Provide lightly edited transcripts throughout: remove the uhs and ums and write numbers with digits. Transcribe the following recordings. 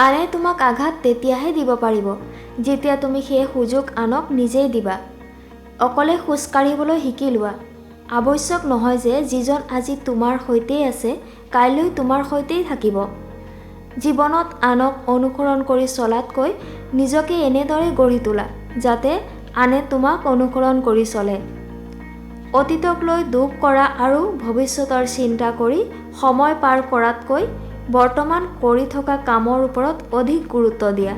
আনে তোমাক আঘাত তেতিয়াহে দিব পাৰিব যেতিয়া তুমি সেই সুযোগ আনক নিজেই দিবা। অকলে খোজ কাঢ়িবলৈ শিকি লোৱা। আৱশ্যক নহয় যে যিজন আজি তোমাৰ সৈতেই আছে কাইলৈ তোমাৰ সৈতেই থাকিব। জীৱনত আনক অনুসৰণ কৰি চলাতকৈ নিজকে এনেদৰে গঢ়ি তোলা যাতে আনে তোমাক অনুসৰণ কৰি চলে। অতীতক লৈ দুখ কৰা আৰু ভৱিষ্যতৰ চিন্তা কৰি সময় পাৰ কৰাতকৈ বৰ্তমান কৰি থকা কামৰ ওপৰত অধিক গুৰুত্ব দিয়া।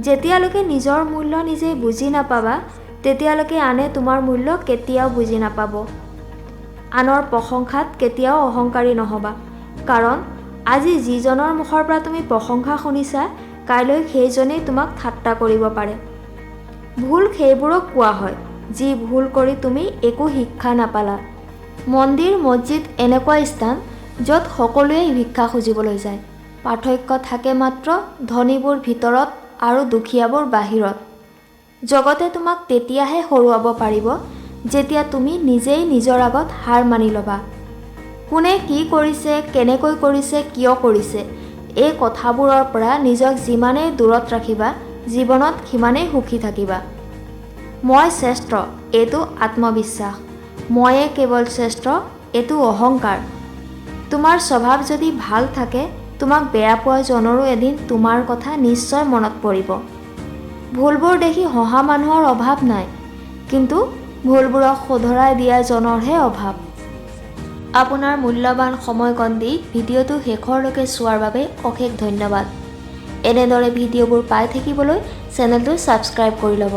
যেতিয়ালৈকে নিজৰ মূল্য নিজে বুজি নাপাবা তেতিয়ালৈকে আনে তোমাৰ মূল্য কেতিয়াও বুজি নাপাব। আনৰ প্ৰশংসাত কেতিয়াও অহংকাৰী নহবা, কাৰণ আজি যিজনৰ মুখৰ পৰা তুমি প্ৰশংসা শুনিছা কাইলৈ সেইজনেই তোমাক ঠাট্টা কৰিব পাৰে। ভুল সেইবোৰক কোৱা হয় যি ভুল কৰি তুমি একো শিক্ষা নাপালা। মন্দিৰ মছজিদ এনেকুৱা স্থান য'ত সকলোৱে ভিক্ষা খুজিবলৈ যায়। পাৰ্থক্য থাকে মাত্ৰ ধনীবোৰ ভিতৰত আৰু দুখীয়াবোৰ বাহিৰত। জগতে তোমাক তেতিয়াহে হৰুৱাব পাৰিব যেতিয়া তুমি নিজেই নিজৰ আগত হাৰ মানি ল'বা। কোনে কি কৰিছে, কেনেকৈ কৰিছে, কিয় কৰিছে এই কথাবোৰৰ পৰা নিজক যিমানেই দূৰত ৰাখিবা জীৱনত সিমানেই সুখী থাকিবা। মই শ্ৰেষ্ঠ এইটো আত্মবিশ্বাস, ময়ে কেৱল শ্ৰেষ্ঠ এইটো অহংকাৰ। তোমাৰ স্বভাৱ যদি ভাল থাকে তোমাক বেয়া পোৱা জনৰো এদিন তোমাৰ কথা নিশ্চয় মনত পৰিব। ভুলবোৰ দেখি হহা মানুহৰ অভাৱ নাই, কিন্তু ভুলবোৰক শুধৰাই দিয়া জনৰহে অভাৱ। আপোনাৰ মূল্যৱান সময়কণ দি ভিডিঅ'টো শেষৰলৈকে চোৱাৰ বাবে অশেষ ধন্যবাদ। এনেদৰে ভিডিঅ'বোৰ পাই থাকিবলৈ চেনেলটো ছাবস্ক্ৰাইব কৰি ল'ব।